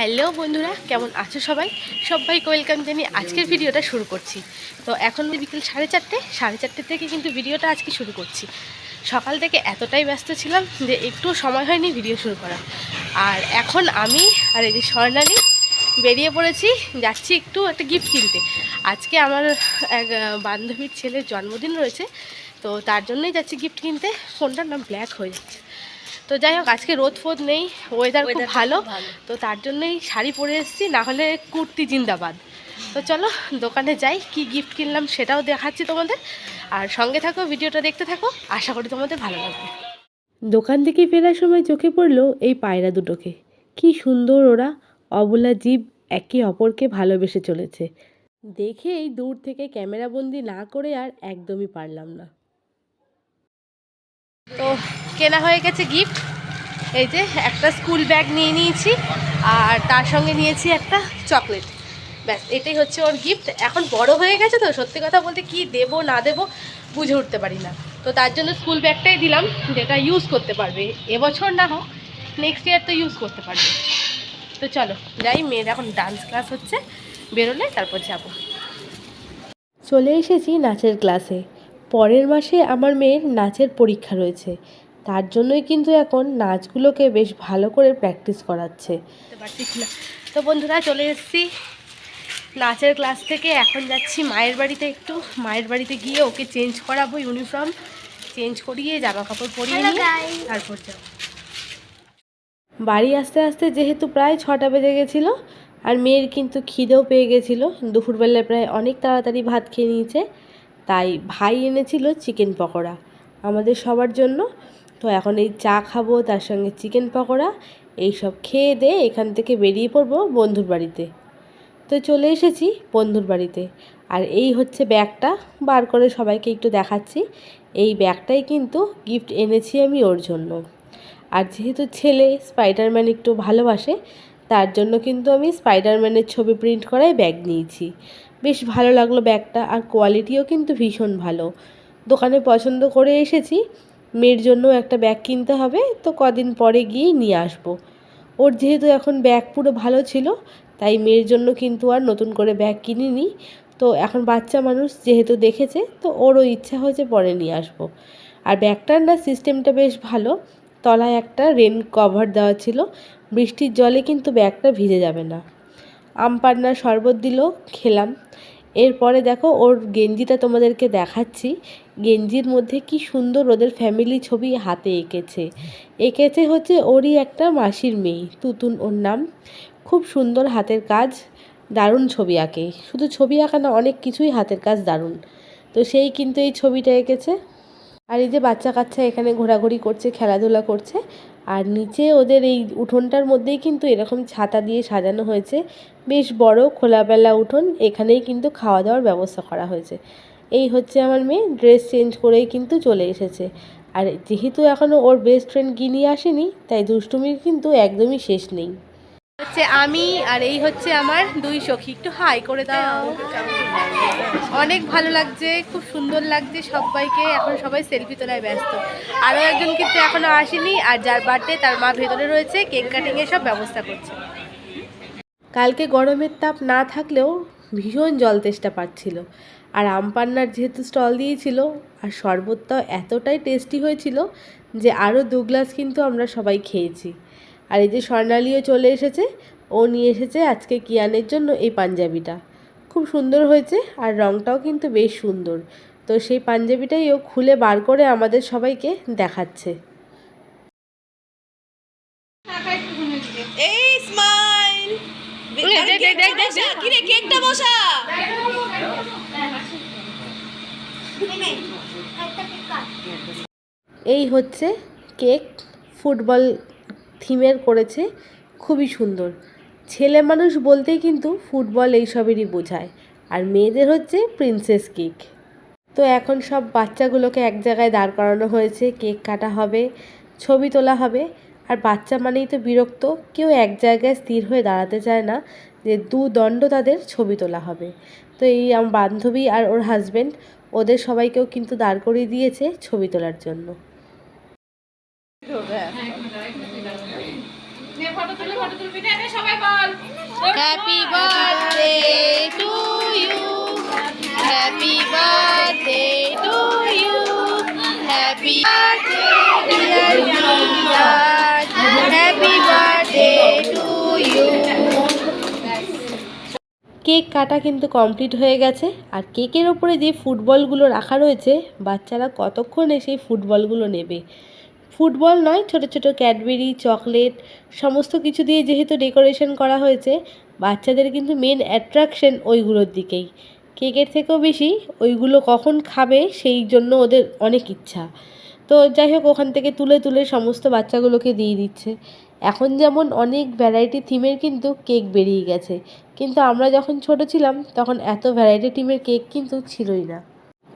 Hello বন্ধুরা, কেমন আছো সবাইকে ওয়েলকাম জানিয়ে আজকের ভিডিওটা শুরু করছি। তো এখন বিকেল 4:30 থেকে কিন্তু ভিডিওটা আজকে শুরু করছি। সকাল থেকে এতটাই ব্যস্ত ছিলাম যে একটু সময় হয়নি ভিডিও শুরু করা। আর এখন আমি আর এই যে স্বর্ণালী বেরিয়ে পড়েছি, যাচ্ছি একটু একটা গিফট কিনতে। আজকে আমার এক বান্ধবীর ছেলের জন্মদিন রয়েছে, তো তার জন্যই যাচ্ছি গিফট কিনতে। ফোনটার নাম ব্ল্যাক হয়ে যাচ্ছে। তো যাই হোক, আজকে রোদ ফোদ নেই, ওয়েদার খুব ভালো, তো তার জন্যই শাড়ি পরে এসেছি, না হলে কুর্তি জিন্দাবাদ। তো চলো দোকানে যাই, কি গিফট কিনলাম সেটাও দেখাচ্ছি তোমাদের। আর সঙ্গে থাকো, ভিডিওটা দেখতে থাকো, আশা করি তোমাদের ভালো লাগবে। দোকান থেকে ফেরার সময় চোখে পড়লো এই পায়রা দুটোকে। কি সুন্দর ওরা, অবলা জীব একে অপরকে ভালোবেসে চলেছে। দেখেই দূর থেকে ক্যামেরাবন্দি না করে আর একদমই পারলাম না। তো কেনা হয়ে গেছে গিফট। এই যে একটা স্কুল ব্যাগ নিয়ে নিয়েছি, আর তার সঙ্গে নিয়েছি একটা চকলেট। ব্যাস, এটাই হচ্ছে ওর গিফট। এখন বড় হয়ে গেছে তো সত্যি কথা বলতে কি দেবো না দেবো বুঝে উঠতে পারি না। তো তার জন্য স্কুল ব্যাগটাই দিলাম, যেটা ইউজ করতে পারবে, এবছর না হোক নেক্সট ইয়ার তো ইউজ করতে পারবে। তো চলো যাই, মেয়ের এখন ডান্স ক্লাস হচ্ছে, বেরোলে তারপর যাব। চলে এসেছি নাচের ক্লাসে। পরের মাসে আমার মেয়ের নাচের পরীক্ষা রয়েছে, তার জন্যই কিন্তু এখন নাচগুলোকে বেশ ভালো করে প্র্যাকটিস করাচ্ছে। তো বন্ধুরা, চলে এসেছি নাচের ক্লাস থেকে। এখন যাচ্ছি মায়ের বাড়িতে, একটু মায়ের বাড়িতে গিয়ে ওকে চেঞ্জ করাবো, ইউনিফর্ম চেঞ্জ করিয়ে জামা কাপড় পরিয়ে নিয়ে তারপর যাব বাড়ি। আসতে আসতে যেহেতু প্রায় 6টা বেজে গেছিলো, আর মেয়ের কিন্তু খিদেও পেয়ে গেছিলো, দুপুরবেলায় প্রায় অনেক তাড়াতাড়ি ভাত খেয়ে নিয়েছে। তাই ভাই এনেছিল চিকেন পকোড়া আমাদের সবার জন্য। তো এখন এই চা খাবো, তার সঙ্গে চিকেন পকোড়া, এইসব খেয়ে দিয়ে এখান থেকে বেরিয়ে পড়বো বন্ধুর বাড়িতে। তো চলে এসেছি বন্ধুর বাড়িতে, আর এই হচ্ছে ব্যাগটা, বার করে সবাইকে একটু দেখাচ্ছি। এই ব্যাগটাই কিন্তু গিফট এনেছি আমি ওর জন্য। আর যেহেতু ছেলে স্পাইডারম্যান একটু ভালোবাসে, তার জন্য কিন্তু আমি স্পাইডারম্যানের ছবি প্রিন্ট করাই ব্যাগ নিয়েছি। বেশ ভালো লাগলো ব্যাগটা, আর কোয়ালিটিও কিন্তু ভীষণ ভালো। দোকানে পছন্দ করে এসেছি, মেয়ের জন্য একটা ব্যাগ কিনতে হবে, তো কদিন পরে গিয়েই নিয়ে আসবো। ওর যেহেতু এখন ব্যাগ পুরো ভালো ছিল, তাই মেয়ের জন্য কিন্তু আর নতুন করে ব্যাগ কিনিনি। তো এখন বাচ্চা মানুষ যেহেতু দেখেছে, তো ওরও ইচ্ছা হয়েছে পরে নিয়ে আসবো। আর ব্যাগটার না সিস্টেমটা বেশ ভালো, তলায় একটা রেন কভার দেওয়া ছিল, বৃষ্টির জলে কিন্তু ব্যাগটা ভিজে যাবে না। আম পান্নার শরবত দিল, খেলাম। এরপরে দেখো ওর গেঞ্জিটা তোমাদেরকে দেখাচ্ছি। গেঞ্জির মধ্যে কি সুন্দর ওদের ফ্যামিলি ছবি হাতে এঁকেছে হচ্ছে ওরই একটা মাসির মেয়ে, তুতুন ওর নাম। খুব সুন্দর হাতের কাজ, দারুণ ছবি আঁকে। শুধু ছবি আঁকা না, অনেক কিছুই হাতের কাজ দারুণ। তো সেই কিন্তু এই ছবিটা এঁকেছে। আর এই যে বাচ্চা কাচ্চা এখানে ঘোরাঘুরি করছে, খেলাধুলা করছে। আর নিচে ওদের এই উঠোনটার মধ্যেই কিন্তু এরকম ছাতা দিয়ে সাজানো হয়েছে, বেশ বড় খোলামেলা উঠোন। এখানেই কিন্তু খাওয়া দাওয়ার ব্যবস্থা করা হয়েছে। এই হচ্ছে আমার মেয়ে, ড্রেস চেঞ্জ করেই কিন্তু চলে এসেছে। আর যেহেতু এখনও ওর বেস্ট ফ্রেন্ড গিনি আসেনি, তাই দুষ্টুমির কিন্তু একদমই শেষ নেই। হচ্ছে আমি, আর এই হচ্ছে আমার দুই সখী। একটু হাই করে দাও। অনেক ভালো লাগছে, খুব সুন্দর লাগছে সবাইকে। এখন সবাই সেলফি তোলায় ব্যস্ত। আরও একজন কিন্তু এখনও আসেনি, আর যার বার্থডে তার মা ভেতরে রয়েছে, কেক কাটিংয়ের সব ব্যবস্থা করছে। কালকে গরমের তাপ না থাকলেও ভীষণ জল তেষ্টা পাচ্ছিল। আর আম পান্নার যেহেতু স্টল দিয়েছিল, আর শরবতটাও এতটাই টেস্টি হয়েছিল যে আরও 2 গ্লাস কিন্তু আমরা সবাই খেয়েছি। আর এই যে স্বর্ণালীও চলে এসেছে, ও নিয়ে এসেছে আজকে কিয়ানের জন্য এই পাঞ্জাবিটা। খুব সুন্দর হয়েছে, আর রঙটাও কিন্তু বেশ সুন্দর। তো সেই পাঞ্জাবিটাই ও খুলে বার করে আমাদের সবাইকে দেখাচ্ছে। এই স্মাইল কিরে কেকটা বসা। এই হচ্ছে কেক, ফুটবল থিমের করেছে, খুবই সুন্দর। ছেলে মানুষ বলতেই কিন্তু ফুটবল এইসবেরই বোঝায়। আর মেয়েদের হচ্ছে প্রিন্সেস কেক। তো এখন সব বাচ্চাগুলোকে এক জায়গায় দাঁড় করানো হয়েছে, কেক কাটা হবে, ছবি তোলা হবে। আর বাচ্চা মানেই তো বিরক্ত, কেউ এক জায়গায় স্থির হয়ে দাঁড়াতে চায় না, যে দুদণ্ড তাদের ছবি তোলা হবে। তো এই আমার বান্ধবী আর ওর হাজব্যান্ড, ওদের সবাইকেও কিন্তু দাঁড় করিয়ে দিয়েছে ছবি তোলার জন্য। Happy birthday to you, happy birthday to you, happy birthday dear Virat, happy birthday to you. Cake কাটা কিন্তু কমপ্লিট হয়ে গেছে। আর কেকের ওপরে যে ফুটবলগুলো রাখা রয়েছে, বাচ্চারা কতক্ষণে সেই ফুটবলগুলো নেবে। ফুটবল নয়, ছোট ছোট ক্যাডবেরি, চকলেট সমস্ত কিছু দিয়ে যেহেতু ডেকোরেশন করা হয়েছে, বাচ্চাদের কিন্তু মেন অ্যাট্রাকশন ওইগুলোর দিকেই। কেকের থেকেও বেশি ওইগুলো কখন খাবে সেই জন্য ওদের অনেক ইচ্ছা। তো যাই হোক, ওখান থেকে তুলে তুলে সমস্ত বাচ্চাগুলোকে দিয়ে দিচ্ছে। এখন যেমন অনেক ভ্যারাইটি থিমের কিন্তু কেক বেরিয়ে গেছে, কিন্তু আমরা যখন ছোট ছিলাম তখন এত ভ্যারাইটি থিমের কেক কিন্তু ছিলই না।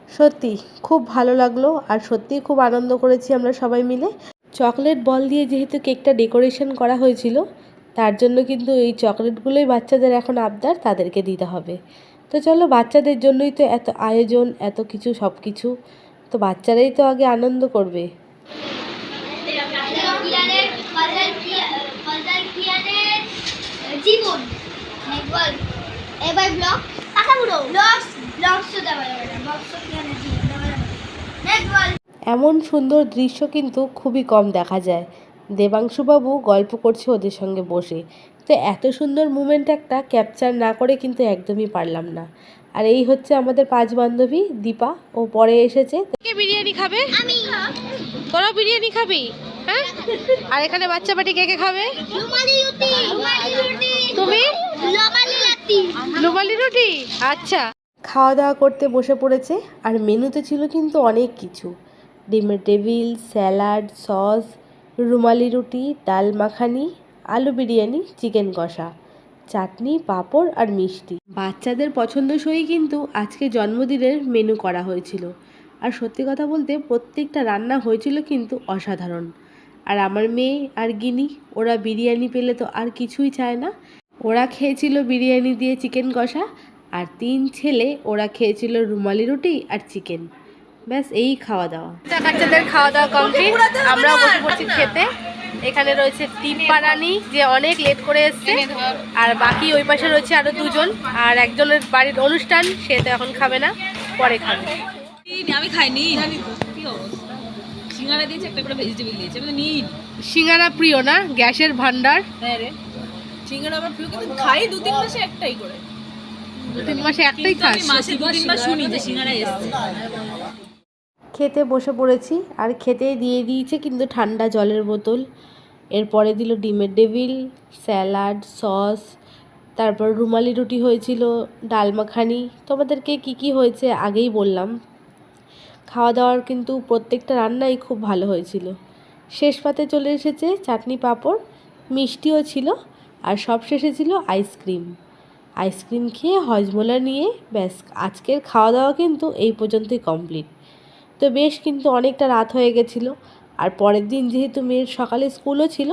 সত্যি খুব ভালো লাগলো, আর সত্যিই খুব আনন্দ করেছি আমরা সবাই মিলে। চকলেট বল দিয়ে যেহেতু কেকটা ডেকোরেশন করা হয়েছিল, তার জন্য কিন্তু এই চকলেটগুলোই বাচ্চাদের এখন আবদার, তাদেরকে দিতে হবে। তো চলো, বাচ্চাদের জন্যই তো এত আয়োজন, এত কিছু সব কিছু, তো বাচ্চারাই তো আগে আনন্দ করবে। জীবন এবার ব্লগ কাকা বুড়ো ব্লগস তো দেওয়া যাবে না, ব্লগস তো কিয়ানের জীবন দেওয়া যাবে না। এমন সুন্দর দৃশ্য কিন্তু খুবই কম দেখা যায়। দেবাংশুবাবু গল্প করছে ওদের সঙ্গে বসে, তো এত সুন্দর মুমেন্ট একটা ক্যাপচার না করে কিন্তু একদমই পারলাম না। আর এই হচ্ছে আমাদের 5 বান্ধবী। দীপা ও পরে এসেছে। কে বিরিয়ানি খাবে? আমি তোরা বিরিয়ানি খাবি? হ্যাঁ। আর এখানে বাচ্চা পাটি কে কে খাবে? রুমালি রুটি তুমি? রুমালি লাতি রুমালি রুটি। আচ্ছা, খাওয়া দাওয়া করতে বসে পড়েছে। আর মেনুতে ছিল কিন্তু অনেক কিছু। ডিমের টেবিল, স্যালাড, সস, রুমালি রুটি, ডাল মাখানি, আলু বিরিয়ানি, চিকেন কষা, চাটনি, পাঁপড় আর মিষ্টি। বাচ্চাদের পছন্দসই কিন্তু আজকে জন্মদিনের মেনু করা হয়েছিল। আর সত্যি কথা বলতে প্রত্যেকটা রান্না হয়েছিল কিন্তু অসাধারণ। আর আমার মেয়ে আর গিনি, ওরা বিরিয়ানি পেলে তো আর কিছুই চায় না। ওরা খেয়েছিল বিরিয়ানি দিয়ে চিকেন কষা, আর 3 ছেলে ওরা খেয়েছিল রুমালি রুটি আর চিকেন। ব্যাস এই খাওয়া দাওয়া। বাচ্চাদের খাওয়া দাওয়া কমপ্লিট, আমরাও বসে পড়ছি খেতে। এখানে রয়েছে টিম্পা রানী, যে অনেক লেট করে এসছে, আর বাকি ওই পাশে রয়েছে আরো 2 জন। আর একজনের বাড়ির অনুষ্ঠান, সে তো এখন খাবে না, পরে খাবে। আমি খাইনি, জানি তো কি অবস্থা। সিঙ্গারা দিয়েছে, একটা করে ভেজিটেবল দিয়েছে, আমি তো নিই। সিঙ্গারা প্রিয় না? গ্যাসের ভান্ডার। হ্যাঁ রে, সিঙ্গারা আমার প্রিয়, কিন্তু খাই 2-3 মাসে একটাই করে। 2-3 মাসে একটাই খাস? আমি মাসে 2-3 বার শুনি যে সিঙ্গারা এসছে। খেতে বসে পড়েছি, আর খেতে দিয়ে দিয়েছে কিন্তু ঠান্ডা জলের বোতল। এরপরে দিল ডিমের টেবিল, স্যালাড, সস, তারপর রুমালি রুটি হয়েছিল, ডাল মাখানি। তোমাদেরকে কি কি হয়েছে আগেই বললাম। খাওয়া দাওয়ার কিন্তু প্রত্যেকটা রান্নাই খুব ভালো হয়েছিল। শেষ পাতে চলে এসেছে চাটনি, পাঁপড়, মিষ্টিও ছিল, আর সব শেষে ছিল আইসক্রিম। আইসক্রিম খেয়ে হজমোলা নিয়ে ব্যাস আজকের খাওয়া দাওয়া কিন্তু এই পর্যন্তই কমপ্লিট। তো বেশ কিন্তু অনেকটা রাত হয়ে গেছিলো। আর পরের দিন যেহেতু মেয়ের সকালে স্কুলও ছিল,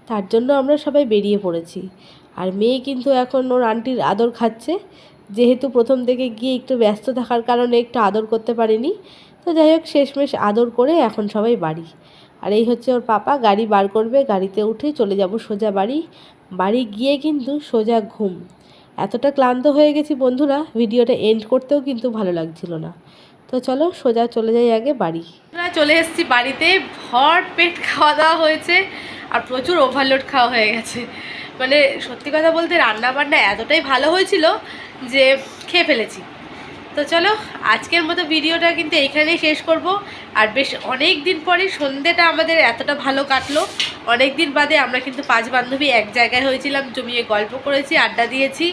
তার জন্য আমরা সবাই বেরিয়ে পড়েছি। আর মেয়ে কিন্তু এখন ওর আন্টির আদর খাচ্ছে, যেহেতু প্রথম থেকে গিয়ে একটু ব্যস্ত থাকার কারণে একটু আদর করতে পারিনি। তো যাই হোক, শেষমেশ আদর করে এখন সবাই বাড়ি। আর এই হচ্ছে ওর পাপা, গাড়ি বার করবে, গাড়িতে উঠে চলে যাব সোজা বাড়ি। বাড়ি গিয়ে কিন্তু সোজা ঘুম। এতটা ক্লান্ত হয়ে গেছি বন্ধুরা, ভিডিওটা এন্ড করতেও কিন্তু ভালো লাগছিল না। তো চলো সোজা চলে যাই আগে বাড়ি। আমরা চলে এসেছি বাড়িতে, ভর পেট খাওয়া দাওয়া হয়েছে, আর প্রচুর ওভারলোড খাওয়া হয়ে গেছে। মানে সত্যি কথা বলতে রান্না বান্না এতটাই ভালো হয়েছিল যে খেয়ে ফেলেছি। তো চলো আজকের মতো ভিডিওটা কিন্তু এইখানেই শেষ করব। আর বেশ অনেক দিন পরে সন্ধ্যেটা আমাদের এতটা ভালো কাটলো। অনেক দিন বাদে আমরা কিন্তু 5 বান্ধবী এক জায়গায় হয়েছিলাম, জমিয়ে গল্প করেছি, আড্ডা দিয়েছি।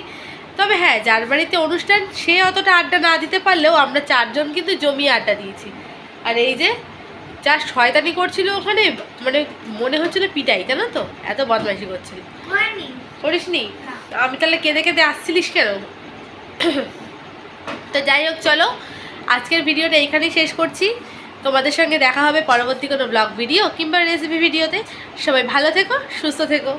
তবে হ্যাঁ, যার বাড়িতে অনুষ্ঠান সে অতটা আড্ডা না দিতে পারলেও আমরা 4 জন কিন্তু জমিয়ে আড্ডা দিয়েছি। আর এই যে যা শয়তানি করছিল ওখানে, মানে মনে হচ্ছিল পিটাই, কেন তো এত বদমাইশি করছিল। করিসনি? আমি তাহলে কেঁদে কেঁদে আসছিলিস কেন? তো যাই হোক, চলো আজকের ভিডিওটা এইখানেই শেষ করছি। তোমাদের সঙ্গে দেখা হবে পরবর্তী কোনো ব্লগ ভিডিও কিংবা রেসিপি ভিডিওতে। সবাই ভালো থেকো, সুস্থ থেকো।